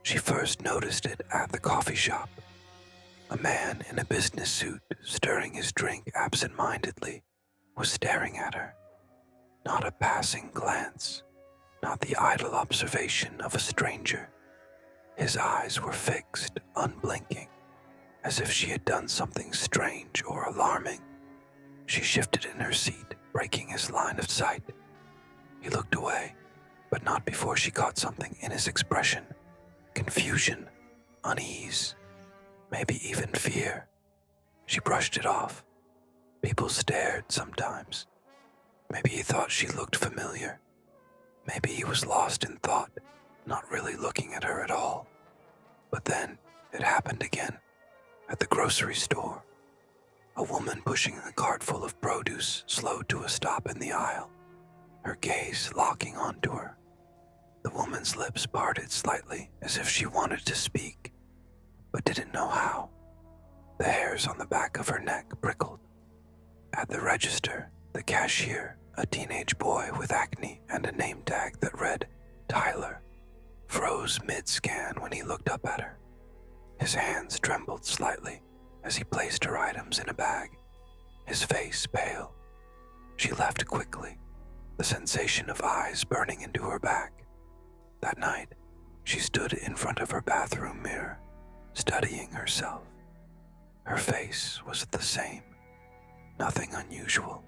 She first noticed it at the coffee shop. A man in a business suit, stirring his drink absent-mindedly, was staring at her. Not a passing glance, not the idle observation of a stranger. His eyes were fixed, unblinking, as if she had done something strange or alarming. She shifted in her seat, breaking his line of sight. He looked away, but not before she caught something in his expression. Confusion, unease, maybe even fear. She brushed it off. People stared sometimes. Maybe he thought she looked familiar. Maybe he was lost in thought, not really looking at her at all. But then it happened again, at the grocery store. A woman pushing a cart full of produce slowed to a stop in the aisle, her gaze locking onto her. The woman's lips parted slightly as if she wanted to speak, but didn't know how. The hairs on the back of her neck prickled. At the register, the cashier, a teenage boy with acne and a name tag that read Tyler, froze mid-scan when he looked up at her. His hands trembled slightly as he placed her items in a bag, his face pale. She left quickly, the sensation of eyes burning into her back. That night, she stood in front of her bathroom mirror, studying herself. Her face was the same, nothing unusual.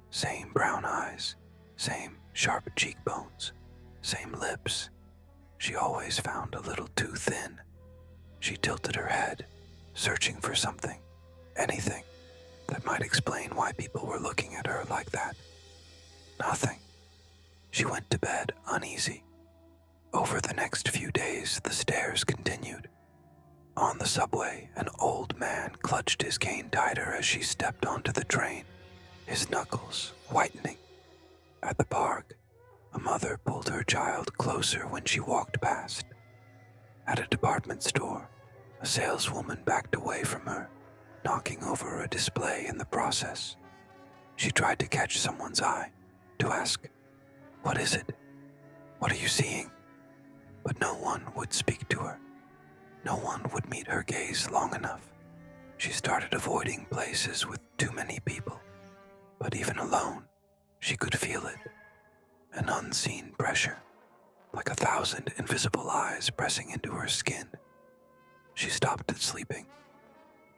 Same brown eyes, same sharp cheekbones, same lips. She always found a little too thin. She tilted her head, searching for something, anything, that might explain why people were looking at her like that. Nothing. She went to bed uneasy. Over the next few days, the stares continued. On the subway, an old man clutched his cane tighter as she stepped onto the train, his knuckles whitening. At the park, a mother pulled her child closer when she walked past. At a department store, a saleswoman backed away from her, knocking over a display in the process. She tried to catch someone's eye, to ask, "What is it? What are you seeing?" But no one would speak to her. No one would meet her gaze long enough. She started avoiding places with too many people. But even alone, she could feel it. An unseen pressure, like 1,000 invisible eyes pressing into her skin. She stopped sleeping.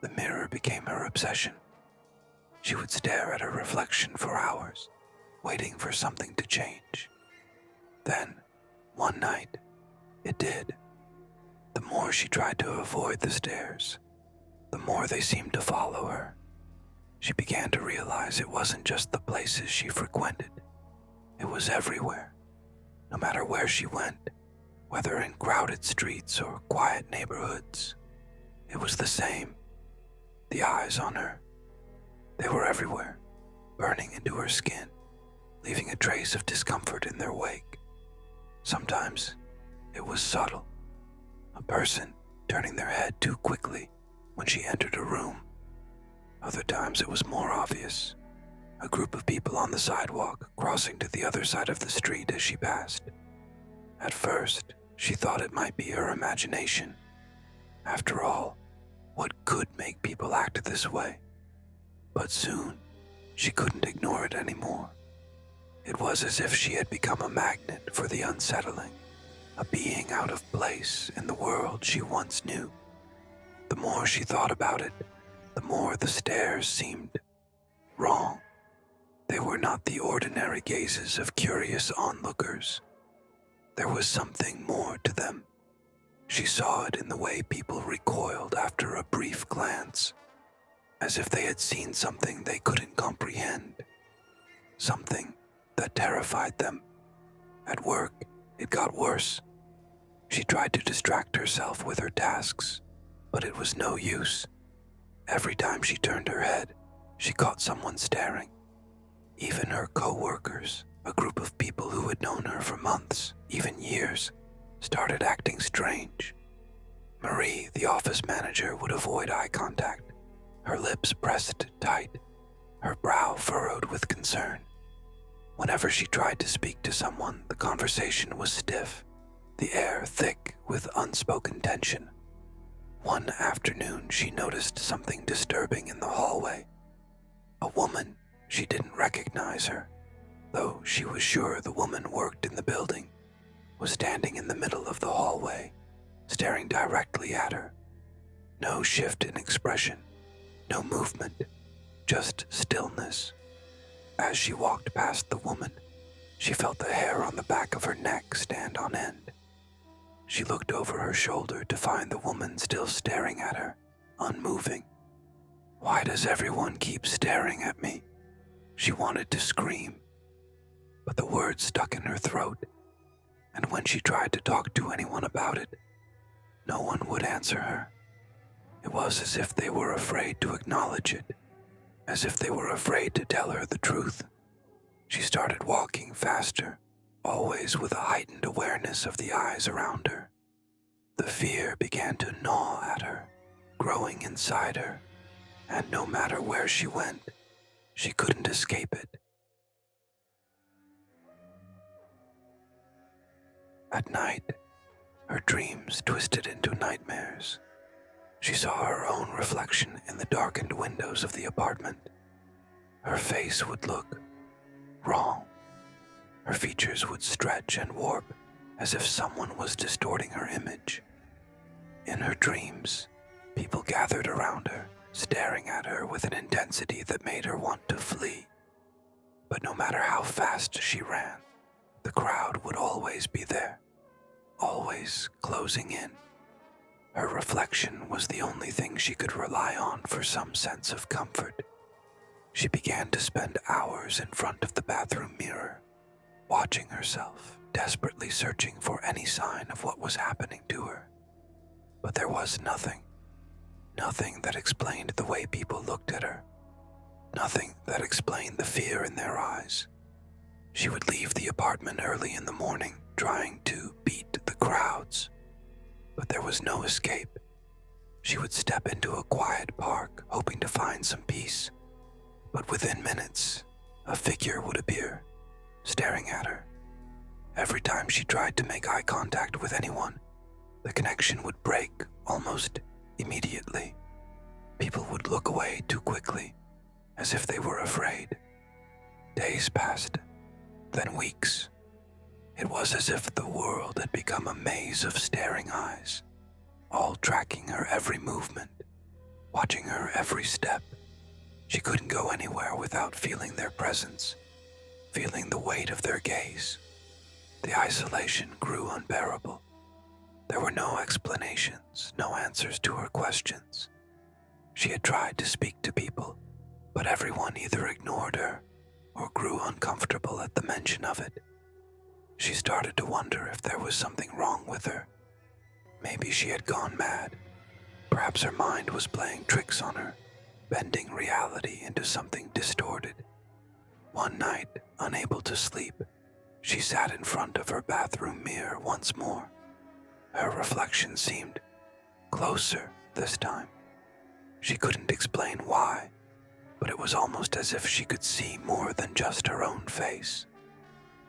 The mirror became her obsession. She would stare at her reflection for hours, waiting for something to change. Then, one night, it did. The more she tried to avoid the stares, the more they seemed to follow her. She began to realize it wasn't just the places she frequented. It was everywhere. No matter where she went, whether in crowded streets or quiet neighborhoods, it was the same. The eyes on her. They were everywhere, burning into her skin, leaving a trace of discomfort in their wake. Sometimes it was subtle. A person turning their head too quickly when she entered a room. Other times it was more obvious. A group of people on the sidewalk crossing to the other side of the street as she passed. At first, she thought it might be her imagination. After all, what could make people act this way? But soon, she couldn't ignore it anymore. It was as if she had become a magnet for the unsettling, a being out of place in the world she once knew. The more she thought about it, the more the stares seemed wrong. They were not the ordinary gazes of curious onlookers. There was something more to them. She saw it in the way people recoiled after a brief glance, as if they had seen something they couldn't comprehend, something that terrified them. At work, it got worse. She tried to distract herself with her tasks, but it was no use. Every time she turned her head, she caught someone staring. Even her co-workers, a group of people who had known her for months, even years, started acting strange. Marie, the office manager, would avoid eye contact, her lips pressed tight, her brow furrowed with concern. Whenever she tried to speak to someone, the conversation was stiff, the air thick with unspoken tension. One afternoon, she noticed something disturbing in the hallway. A woman. She didn't recognize her, though she was sure the woman worked in the building, was standing in the middle of the hallway, staring directly at her. No shift in expression, no movement, just stillness. As she walked past the woman, she felt the hair on the back of her neck stand on end. She looked over her shoulder to find the woman still staring at her, unmoving. Why does everyone keep staring at me? She wanted to scream, but the words stuck in her throat, and when she tried to talk to anyone about it, no one would answer her. It was as if they were afraid to acknowledge it, as if they were afraid to tell her the truth. She started walking faster, always with a heightened awareness of the eyes around her. The fear began to gnaw at her, growing inside her, and no matter where she went, she couldn't escape it. At night, her dreams twisted into nightmares. She saw her own reflection in the darkened windows of the apartment. Her face would look wrong. Her features would stretch and warp as if someone was distorting her image. In her dreams, people gathered around her, staring at her with an intensity that made her want to flee. But no matter how fast she ran, the crowd would always be there, always closing in. Her reflection was the only thing she could rely on for some sense of comfort. She began to spend hours in front of the bathroom mirror, watching herself, desperately searching for any sign of what was happening to her. But there was nothing. Nothing that explained the way people looked at her. Nothing that explained the fear in their eyes. She would leave the apartment early in the morning, trying to beat the crowds. But there was no escape. She would step into a quiet park, hoping to find some peace. But within minutes, a figure would appear, staring at her. Every time she tried to make eye contact with anyone, the connection would break almost immediately. People would look away too quickly, as if they were afraid. Days passed, then weeks. It was as if the world had become a maze of staring eyes, all tracking her every movement, watching her every step. She couldn't go anywhere without feeling their presence, feeling the weight of their gaze. The isolation grew unbearable. There were no explanations, no answers to her questions. She had tried to speak to people, but everyone either ignored her or grew uncomfortable at the mention of it. She started to wonder if there was something wrong with her. Maybe she had gone mad. Perhaps her mind was playing tricks on her, bending reality into something distorted. One night, unable to sleep, she sat in front of her bathroom mirror once more. Her reflection seemed closer this time. She couldn't explain why, but it was almost as if she could see more than just her own face.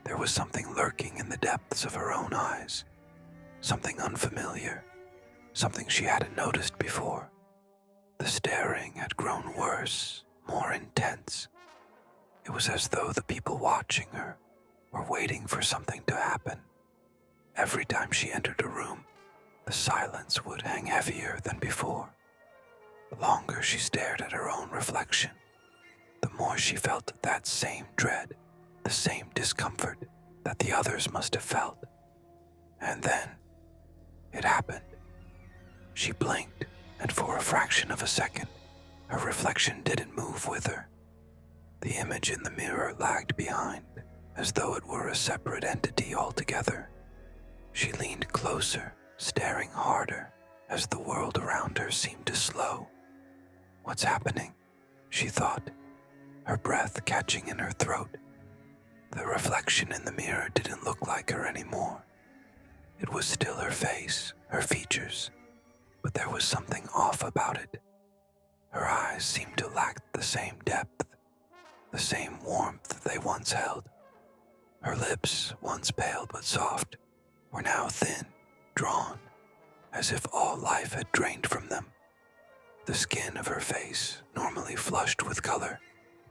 There was something lurking in the depths of her own eyes, something unfamiliar, something she hadn't noticed before. The staring had grown worse, more intense. It was as though the people watching her were waiting for something to happen. Every time she entered a room, the silence would hang heavier than before. The longer she stared at her own reflection, the more she felt that same dread, the same discomfort that the others must have felt. And then, it happened. She blinked, and for a fraction of a second, her reflection didn't move with her. The image in the mirror lagged behind, as though it were a separate entity altogether. She leaned closer, staring harder, as the world around her seemed to slow. What's happening? She thought, her breath catching in her throat. The reflection in the mirror didn't look like her anymore. It was still her face, her features, but there was something off about it. Her eyes seemed to lack the same depth, the same warmth they once held. Her lips, once pale but soft, were now thin, drawn, as if all life had drained from them. The skin of her face, normally flushed with color,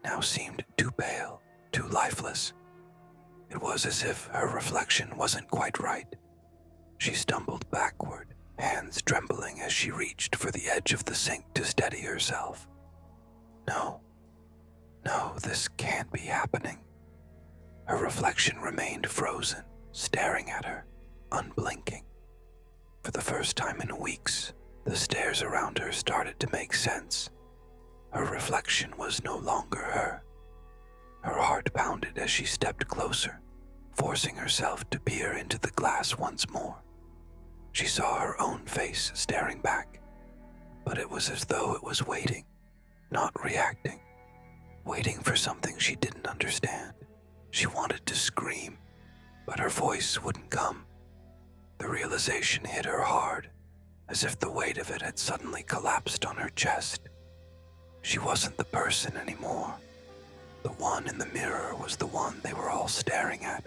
now seemed too pale, too lifeless. It was as if her reflection wasn't quite right. She stumbled backward, hands trembling as she reached for the edge of the sink to steady herself. No, this can't be happening. Her reflection remained frozen, staring at her, unblinking. For the first time in weeks, the stairs around her started to make sense. Her reflection was no longer her. Her heart pounded as she stepped closer, forcing herself to peer into the glass once more. She saw her own face staring back, but it was as though it was waiting, not reacting, waiting for something she didn't understand. She wanted to scream, but her voice wouldn't come. The realization hit her hard, as if the weight of it had suddenly collapsed on her chest. She wasn't the person anymore. The one in the mirror was the one they were all staring at,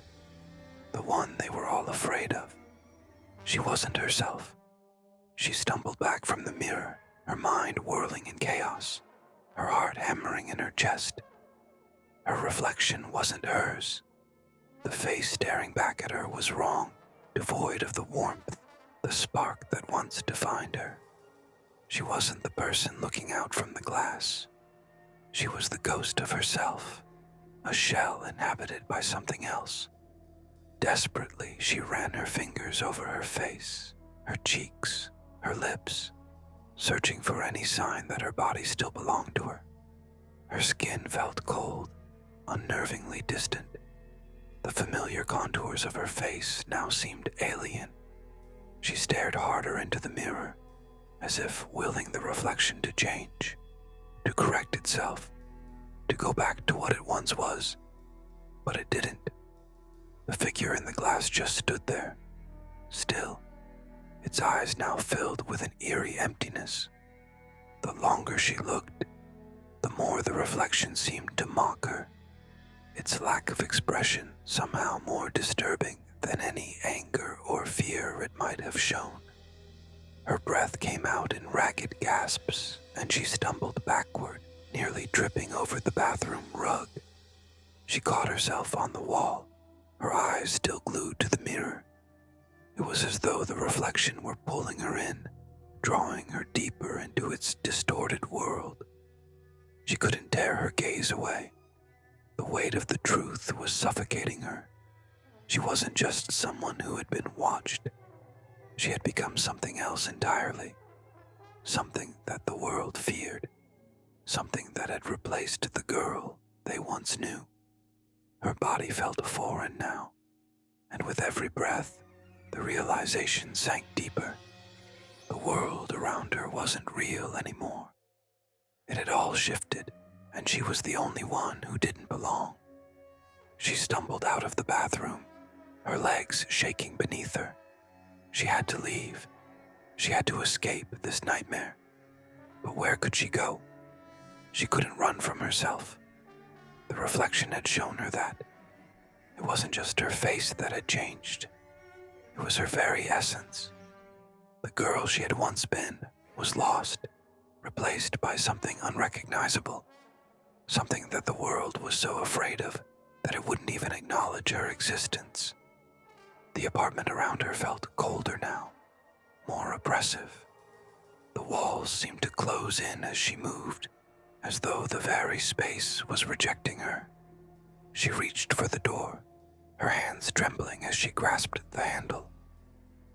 the one they were all afraid of. She wasn't herself. She stumbled back from the mirror, her mind whirling in chaos, her heart hammering in her chest. Her reflection wasn't hers. The face staring back at her was wrong, devoid of the warmth, the spark that once defined her. She wasn't the person looking out from the glass. She was the ghost of herself, a shell inhabited by something else. Desperately, she ran her fingers over her face, her cheeks, her lips, searching for any sign that her body still belonged to her. Her skin felt cold, unnervingly distant. The familiar contours of her face now seemed alien. She stared harder into the mirror, as if willing the reflection to change, to correct itself, to go back to what it once was. But it didn't. The figure in the glass just stood there, still, its eyes now filled with an eerie emptiness. The longer she looked, the more the reflection seemed to mock her, its lack of expression somehow more disturbing than any anger or fear it might have shown. Her breath came out in ragged gasps, and she stumbled backward, nearly tripping over the bathroom rug. She caught herself on the wall, her eyes still glued to the mirror. It was as though the reflection were pulling her in, drawing her deeper into its distorted world. She couldn't tear her gaze away. The weight of the truth was suffocating her. She wasn't just someone who had been watched. She had become something else entirely. Something that the world feared. Something that had replaced the girl they once knew. Her body felt foreign now, and with every breath, the realization sank deeper. The world around her wasn't real anymore. It had all shifted, and she was the only one who didn't belong. She stumbled out of the bathroom, her legs shaking beneath her. She had to leave. She had to escape this nightmare. But where could she go? She couldn't run from herself. The reflection had shown her that. It wasn't just her face that had changed. It was her very essence. The girl she had once been was lost, replaced by something unrecognizable, something that the world was so afraid of that it wouldn't even acknowledge her existence. The apartment around her felt colder now, more oppressive. The walls seemed to close in as she moved, as though the very space was rejecting her. She reached for the door, her hands trembling as she grasped the handle.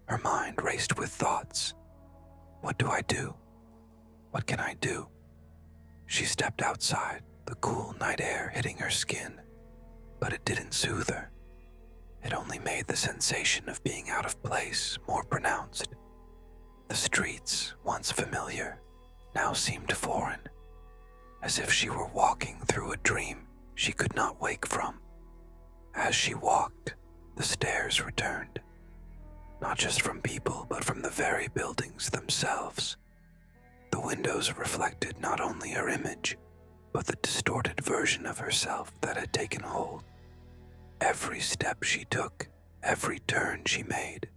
Her mind raced with thoughts. What do I do? What can I do? She stepped outside, the cool night air hitting her skin, but it didn't soothe her. It only made the sensation of being out of place more pronounced. The streets, once familiar, now seemed foreign, as if she were walking through a dream she could not wake from. As she walked, the stares returned, not just from people but from the very buildings themselves. The windows reflected not only her image, but the distorted version of herself that had taken hold. Every step she took, Every turn she made,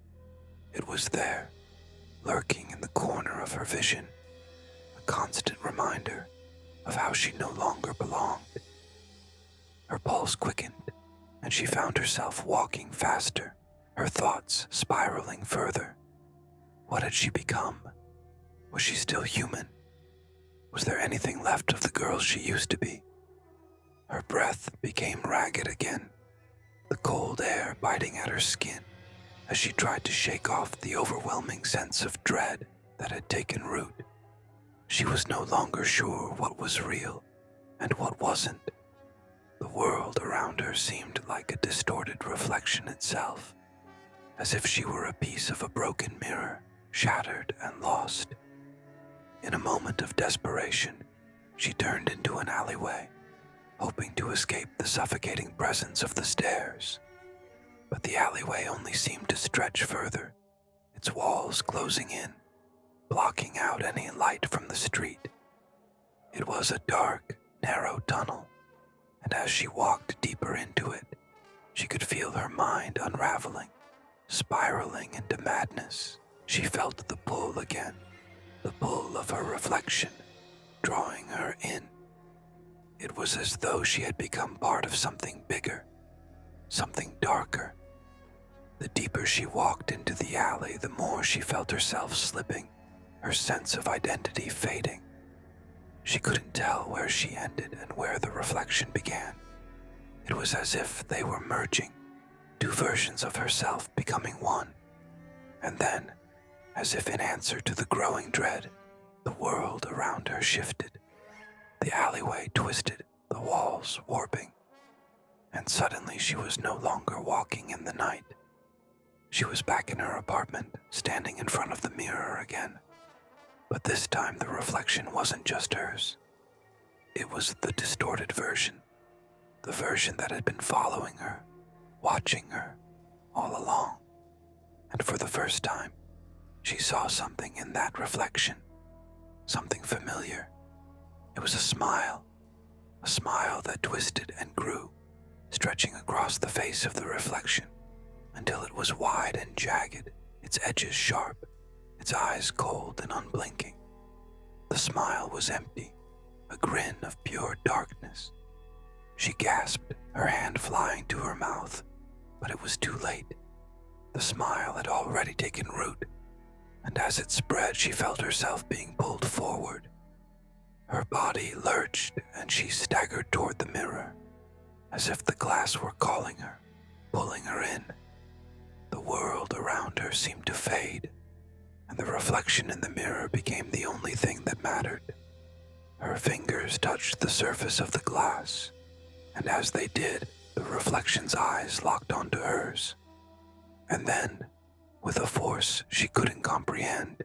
it was there, lurking in the corner of her vision, a constant reminder of how she no longer belonged. Her pulse quickened, and she found herself walking faster, her thoughts spiraling further. What had she become? Was she still human? Was there anything left of the girl she used to be? Her breath became ragged again, the cold air biting at her skin as she tried to shake off the overwhelming sense of dread that had taken root. She was no longer sure what was real and what wasn't. The world around her seemed like a distorted reflection itself, as if she were a piece of a broken mirror, shattered and lost. In a moment of desperation, she turned into an alleyway, hoping to escape the suffocating presence of the stairs. But the alleyway only seemed to stretch further, its walls closing in, blocking out any light from the street. It was a dark, narrow tunnel, and as she walked deeper into it, she could feel her mind unraveling, spiraling into madness. She felt the pull again, the pull of her reflection, drawing her in. It was as though she had become part of something bigger, something darker. The deeper she walked into the alley, the more she felt herself slipping, her sense of identity fading. She couldn't tell where she ended and where the reflection began. It was as if they were merging, two versions of herself becoming one. And then, as if in answer to the growing dread, the world around her shifted. The alleyway twisted, the walls warping, and suddenly she was no longer walking in the night. She was back in her apartment, standing in front of the mirror again. But this time the reflection wasn't just hers. It was the distorted version, the version that had been following her, watching her, all along. And for the first time, she saw something in that reflection, something familiar. It was a smile that twisted and grew, stretching across the face of the reflection until it was wide and jagged, its edges sharp, its eyes cold and unblinking. The smile was empty, a grin of pure darkness. She gasped, her hand flying to her mouth, but it was too late. The smile had already taken root, and as it spread, she felt herself being pulled forward. Her body lurched, and she staggered toward the mirror, as if the glass were calling her, pulling her in. The world around her seemed to fade, and the reflection in the mirror became the only thing that mattered. Her fingers touched the surface of the glass, and as they did, the reflection's eyes locked onto hers. And then, with a force she couldn't comprehend,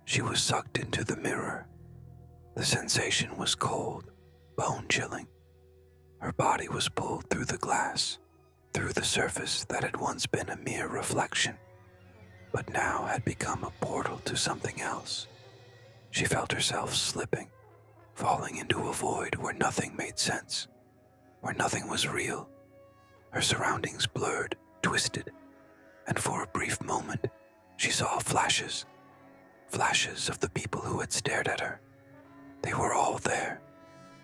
she was sucked into the mirror. The sensation was cold, bone-chilling. Her body was pulled through the glass, through the surface that had once been a mere reflection, but now had become a portal to something else. She felt herself slipping, falling into a void where nothing made sense, where nothing was real. Her surroundings blurred, twisted, and for a brief moment, she saw flashes of the people who had stared at her. They were all there,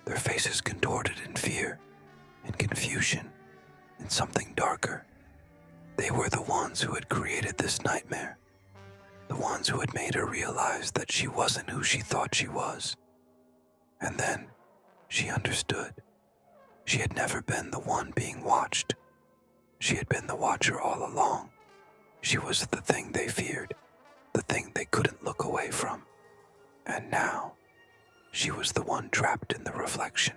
their faces contorted in fear, in confusion, in something darker. They were the ones who had created this nightmare, the ones who had made her realize that she wasn't who she thought she was. And then she understood. She had never been the one being watched. She had been the watcher all along. She was the thing they feared, the thing they couldn't look away from. And now, she was the one trapped in the reflection,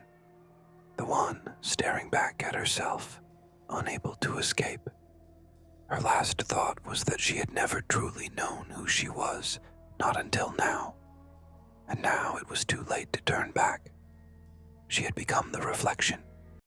the one staring back at herself, unable to escape. Her last thought was that she had never truly known who she was, not until now. And now it was too late to turn back. She had become the reflection,